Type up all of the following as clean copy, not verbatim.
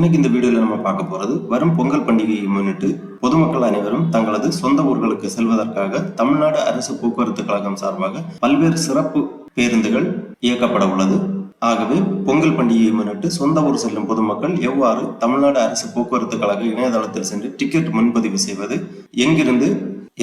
இன்னைக்கு இந்த வீடியோல நம்ம பார்க்க போறது வரும் பொங்கல் பண்டிகையை முன்னிட்டு பொதுமக்கள் அனைவரும் தங்களது சொந்த ஊர்களுக்கு செல்வதற்காக தமிழ்நாடு அரசு போக்குவரத்து கழகம் சார்பாக பல்வேறு சிறப்பு பேருந்துகள் இயக்கப்பட உள்ளது. ஆகவே பொங்கல் பண்டிகையை முன்னிட்டு சொந்த ஊர் செல்லும் பொதுமக்கள் எவ்வாறு தமிழ்நாடு அரசு போக்குவரத்து கழக இணையதளத்தில் சென்று டிக்கெட் முன்பதிவு செய்வது, எங்கிருந்து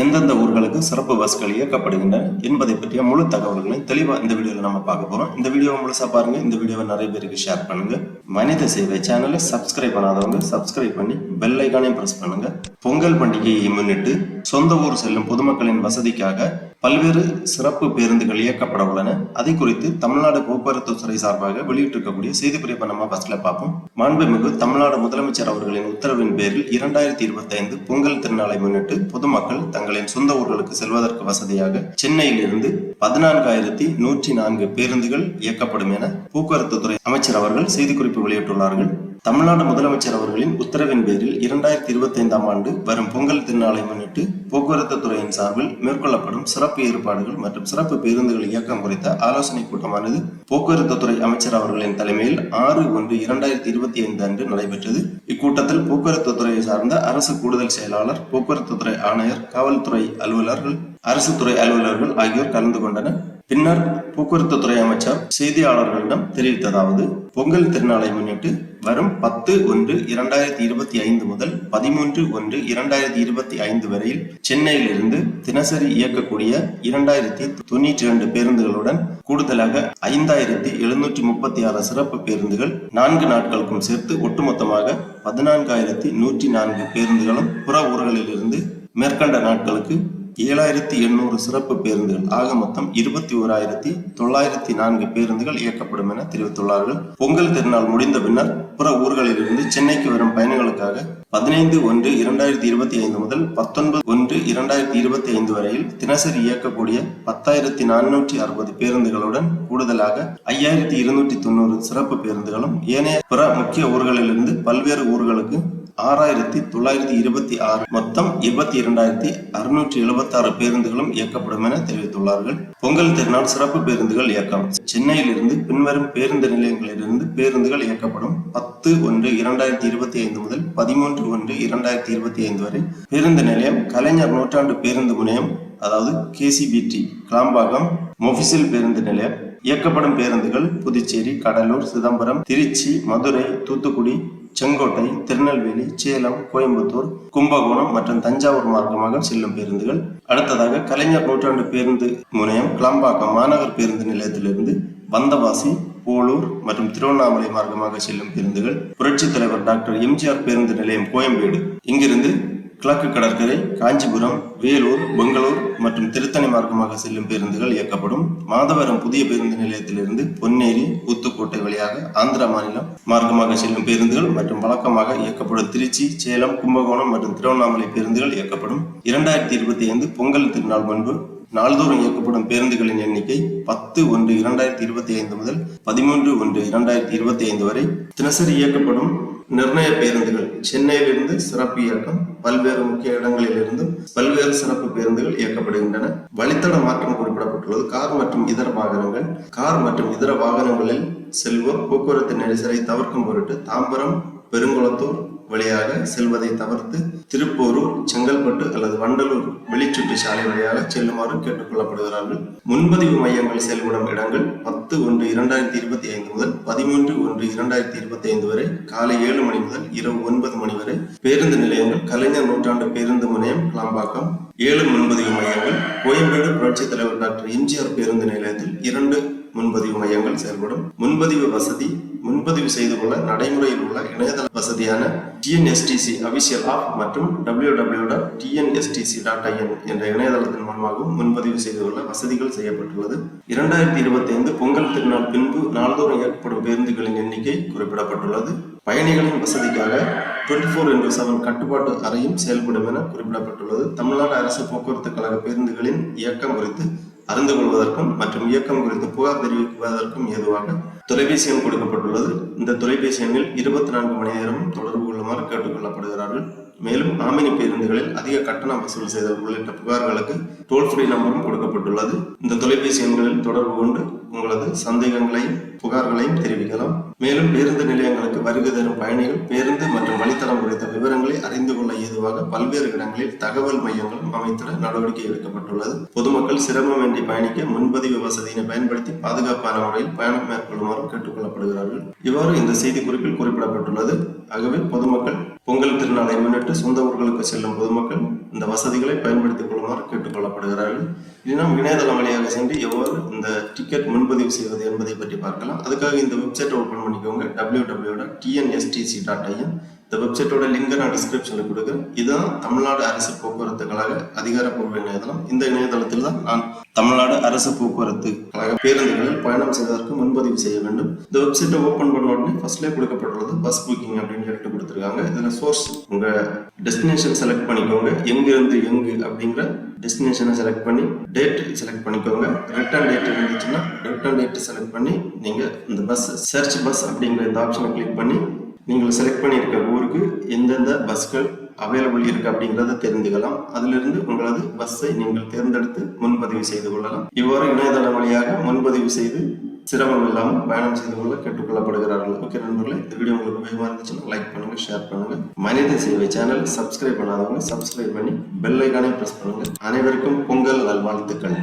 எந்தெந்த ஊர்களுக்கு சிறப்பு பஸ்கள் இயக்கப்படுகின்றன என்பதை பற்றிய முழு தகவல்களை தெளிவா இந்த வீடியோல நம்ம பார்க்க போறோம். இந்த வீடியோவை முழுசா பாருங்க. இந்த வீடியோவை நிறைய பேருக்கு ஷேர் பண்ணுங்க. மனித சேவை சேனலை சப்ஸ்கிரைப் பண்ணாதவங்க சப்ஸ்கிரைப் பண்ணி பெல் ஐகானையும் பிரஸ் பண்ணுங்க. பொங்கல் பண்டிகையை முன்னிட்டு சொந்த ஊர் செல்லும் பொதுமக்களின் வசதிக்காக பல்வேறு சிறப்பு பேருந்துகள் இயக்கப்பட உள்ளன. அதை குறித்து தமிழ்நாடு போக்குவரத்து துறை சார்பாக வெளியிட்டிருக்கக்கூடிய செய்திக்குறிப்பை நம்ம ஃபர்ஸ்ட்ல பார்ப்போம். மாண்புமிகு தமிழ்நாடு முதலமைச்சர் அவர்களின் உத்தரவின் பேரில் 2025 பொங்கல் திருநாளை முன்னிட்டு பொதுமக்கள் தங்களின் சொந்த ஊர்களுக்கு செல்வதற்கு வசதியாக சென்னையில் இருந்து 14,104 பேருந்துகள் இயக்கப்படும் என போக்குவரத்து துறை அமைச்சர் அவர்கள் செய்திக்குறிப்பு வெளியிட்டுள்ளார்கள். தமிழ்நாடு முதலமைச்சர் அவர்களின் உத்தரவின் பேரில் 2025 ஆண்டு வரும் பொங்கல் திருநாளை முன்னிட்டு போக்குவரத்து துறையின் சார்பில் மேற்கொள்ளப்படும் சிறப்பு ஏற்பாடுகள் மற்றும் சிறப்பு பேருந்துகள் இயக்கம் குறித்த ஆலோசனை கூட்டமானது போக்குவரத்து துறை அமைச்சர் அவர்களின் தலைமையில் 6/1/2025 அன்று நடைபெற்றது. இக்கூட்டத்தில் போக்குவரத்து துறையை சார்ந்த அரசு கூடுதல் செயலாளர், போக்குவரத்து துறை ஆணையர், காவல்துறை அலுவலர்கள், அரசு துறை அலுவலர்கள் ஆகியோர் கலந்து கொண்டனர். பின்னர் போக்குவரத்து துறை அமைச்சர் செய்தியாளர்களிடம் தெரிவித்ததாவது: பொங்கல் திருநாளை முன்னிட்டு வரும் 10/1/2025 முதல் 13/1/2025 வரையில் சென்னையில் இருந்து தினசரி இயக்கக்கூடிய 2092 பேருந்துகளுடன் கூடுதலாக 5,736 சிறப்பு பேருந்துகள் 4 நாட்களுக்கும் சேர்த்து ஒட்டுமொத்தமாக 14,104 பேருந்துகளும் புற ஊர்களில் இருந்து மேற்கண்ட நாட்களுக்கு 7,800 சிறப்பு பேருந்துகள் ஆக மொத்தம் 21,904 பேருந்துகள் இயக்கப்படும் என தெரிவித்துள்ளார்கள். பொங்கல் திருநாள் முடிந்த பின்னர் புற ஊர்களில் இருந்து சென்னைக்கு வரும் பயணிகளுக்காக 15/1/2025 முதல் 19/1/2025 வரையில் தினசரி இயக்கக்கூடிய 10,460 பேருந்துகளுடன் கூடுதலாக 5,290 சிறப்பு பேருந்துகளும் ஏனைய பிற முக்கிய ஊர்களிலிருந்து பல்வேறு ஊர்களுக்கு 6,926 மொத்தம் 22,676 பேருந்துகளும் இயக்கப்படும் என தெரிவித்துள்ளார்கள். பொங்கல் திருநாள் சிறப்பு பேருந்துகள் இயக்கம்: சென்னையில் இருந்து பின்வரும் பேருந்து நிலையங்களிலிருந்து பேருந்துகள் இயக்கப்படும். 10/1/2025 முதல் 13/1/2025 வரை பேருந்து நிலையம் கலைஞர் நூற்றாண்டு பேருந்து முனையம், அதாவது KCBT கிளாம்பாக்கம் மொபிசில் பேருந்து நிலையம். இயக்கப்படும் பேருந்துகள் புதுச்சேரி, கடலூர், சிதம்பரம், திருச்சி, மதுரை, தூத்துக்குடி, செங்கோட்டை, திருநெல்வேலி, சேலம், கோயம்புத்தூர், கும்பகோணம் மற்றும் தஞ்சாவூர் மார்க்கமாக செல்லும் பேருந்துகள். அடுத்ததாக கலைஞர் நூற்றாண்டு பேருந்து முனையம் கிளாம்பாக்கம் மாநகர் பேருந்து நிலையத்திலிருந்து வந்தவாசி, போலூர் மற்றும் திருவண்ணாமலை மார்க்கமாக செல்லும் பேருந்துகள். புரட்சித் தலைவர் டாக்டர் MGR பேருந்து நிலையம் கோயம்பேடு, இங்கிருந்து கிழக்கு கடற்கரை, காஞ்சிபுரம், வேலூர், பெங்களூர் மற்றும் திருத்தணி மார்க்கமாக செல்லும் பேருந்துகள் இயக்கப்படும். மாதவரம் புதிய பேருந்து நிலையத்திலிருந்து பொன்னேரி, ஊத்துக்கோட்டை வழியாக ஆந்திரா மாநிலம் மார்க்கமாக செல்லும் பேருந்துகள் மற்றும் வழக்கமாக இயக்கப்படும் திருச்சி, சேலம், கும்பகோணம் மற்றும் திருவண்ணாமலை பேருந்துகள் இயக்கப்படும். 2025 பொங்கல் திருநாள் முன்பு நாள்தோறும் இயக்கப்படும் பேருந்துகளின் எண்ணிக்கை 10/1/2025 முதல் 13/1/2025 வரை. தினசரி இயக்கப்படும் நிர்ணய பேருந்துகள்: சென்னையிலிருந்து சிறப்பு இயக்கம், பல்வேறு முக்கிய இடங்களில் இருந்தும் பல்வேறு சிறப்பு பேருந்துகள் இயக்கப்படுகின்றன. வழித்தட மாற்றம் குறிப்பிடப்பட்டுள்ளது. கார் மற்றும் இதர வாகனங்களில் செல்வோர் போக்குவரத்து நெரிசலை தவிர்க்கும் பொருட்டு தாம்பரம், பெருங்குளத்தூர் வழியாக செல்வதை தவிர்த்து திருப்போரூர், செங்கல்பட்டு அல்லது வண்டலூர் வெளிச்சுற்று சாலை வழியாக செல்லுமாறு கேட்டுக் கொள்ளப்படுகிறார்கள். முன்பதிவு மையங்கள் செயல்படும் இடங்கள் 10/1/2025 முதல் 13/1/2025 வரை காலை 7 மணி முதல் இரவு 9 மணி வரை. பேருந்து நிலையங்கள்: கலைஞர் நூற்றாண்டு பேருந்து முனையம் கிளாம்பாக்கம் 7 முன்பதிவு மையங்கள். கோயம்பேடு புரட்சித் தலைவர் டாக்டர் MGR பேருந்து நிலையத்தில் 2 முன்பதிவு மையங்கள் செயல்படும். முன்பதிவு வசதி: முன்பதிவு செய்து கொள்ள நடைமுறையில் உள்ள இணையதள வசதியான TNSTC அபிஷியல் ஆப் மற்றும் www.tnstc.in என்ற இணையதளத்தின் மூலமாகவும் முன்பதிவு செய்து கொள்ள வசதிகள் செய்யப்பட்டுள்ளது. 2025 பொங்கல் திருநாள் பின்பு நாள்தோறும் இயக்கப்படும் பேருந்துகளின் எண்ணிக்கை குறிப்பிடப்பட்டுள்ளது. பயணிகளின் வசதிக்காக 24/7 கட்டுப்பாட்டு அறையும் செயல்படும் என குறிப்பிடப்பட்டுள்ளது. தமிழ்நாடு அரசு போக்குவரத்து கழக பேருந்துகளின் இயக்கம் குறித்து அறிந்து கொள்வதற்கும் மற்றும் இயக்கம் குறித்து புகார் தெரிவிப்பதற்கும் ஏதுவாக தொலைபேசி எண் கொடுக்கப்பட்டுள்ளது. இந்த தொலைபேசி எண்ணில் 24 மணி நேரமும் தொடர்பு கொள்ளுமாறு கேட்டுக் கொள்ளப்படுகிறார்கள். மேலும் ஆமினி பேருந்துகளில் அதிக கட்டணம் வசூல் செய்தல் உள்ளிட்ட புகார்களுக்கு டோல் ஃப்ரீ நம்பரும் கொடுக்கப்பட்டுள்ளது. இந்த தொலைபேசி எண்களில் தொடர்பு கொண்டு உங்களது சந்தேகங்களையும் புகார்களையும் தெரிவிக்கலாம். மேலும் பேருந்து நிலையங்களுக்கு வருகை தரும் பயணிகள் பேருந்து மற்றும் வழித்தடம் குறித்த விவரங்களை அறிந்து கொள்ள ஏதுவாக பல்வேறு இடங்களில் தகவல் மையங்களும் அமைத்திட நடவடிக்கை எடுக்கப்பட்டுள்ளது. பொதுமக்கள் சிரமமின்றி பயணிக்க முன்பதிவு வசதியினை பயன்படுத்தி பாதுகாப்பான முறையில் பயணம் மேற்கொள்ளுமாறு கேட்டுக்கொள்ளப்படுகிறார்கள். இவ்வாறு இந்த செய்திக்குறிப்பில் குறிப்பிடப்பட்டுள்ளது. ஆகவே பொதுமக்கள் பொங்கல் திருநாளை முன்னிட்டு சொந்த ஊர்களுக்கு செல்லும் பொதுமக்கள் இந்த வசதிகளை பயன்படுத்திக் கொள்ளுமாறு கேட்டுக்கொள்ளப்படுகிறார்கள். இனி நாம் இணையதளம் வழியாக சென்று எவ்வாறு இந்த டிக்கெட் முன்பதிவு செய்வது என்பதை பற்றி பார்க்கலாம். அதுக்காக இந்த வெப்சைட்டை ஓபன் பண்ணிக்கோங்க, www.tnstc.in. இந்த வெப்சைட்டோட லிங்கை நான் டிஸ்கிரிப்ஷனில் கொடுக்குறேன். இதுதான் தமிழ்நாடு அரசு போக்குவரத்து கழக அதிகாரப்பூர்வ இணையதளம். இந்த இணையதளத்தில் தான் நான் தமிழ்நாடு அரசு போக்குவரத்து கழக பேருந்துகளில் பயணம் செய்வதற்கு முன்பதிவு செய்ய வேண்டும். இந்த வெப்சைட்டை ஓபன் பண்ண உடனே ஃபர்ஸ்ட்லேயே கொடுக்கப்பட்டுள்ளது பஸ் புக்கிங் அப்படின்னு சொல்லிட்டு கொடுத்துருக்காங்க. இதில் சோர்ஸ் உங்க டெஸ்டினேஷன் செலக்ட் பண்ணிக்கோங்க, எங்கிருந்து எங்கு அப்படிங்கிற டெஸ்டினேஷனை செலக்ட் பண்ணி டேட் செலக்ட் பண்ணிக்கோங்க. ரிட்டர்ன் டேட் இருந்துச்சுன்னா ரிட்டர்ன் டேட் செலக்ட் பண்ணி நீங்க இந்த பஸ் சர்ச் பஸ் அப்படிங்கிற இந்த ஆப்ஷனை கிளிக் பண்ணி நீங்கள் செலக்ட் பண்ணியிருக்க ஊருக்கு எந்தெந்த பஸ்கள் அவைலபிள் இருக்கு அப்படிங்கிறத தெரிந்துக்கலாம். அதிலிருந்து உங்களது பஸ்ஸை நீங்கள் தேர்ந்தெடுத்து முன்பதிவு செய்து கொள்ளலாம். இவ்வாறு இணையதளம் வழியாக முன்பதிவு செய்து சிரமம் இல்லாமல் பயணம் செய்து கொள்ள கேட்டுக்கொள்ளப்படுகிறார்கள். ஓகே நண்பர்களே, இந்த வீடியோ உங்களுக்கு உபயோகமாக இருந்துச்சுன்னா லைக் பண்ணுங்க, ஷேர் பண்ணுங்க. மனித சேவை சேனல் சப்ஸ்கிரைப் பண்ணாதவங்க சப்ஸ்கிரைப் பண்ணி பெல் ஐகானை பிரஸ் பண்ணுங்க. அனைவருக்கும் பொங்கல் நல்வாழ்த்துக்கள்.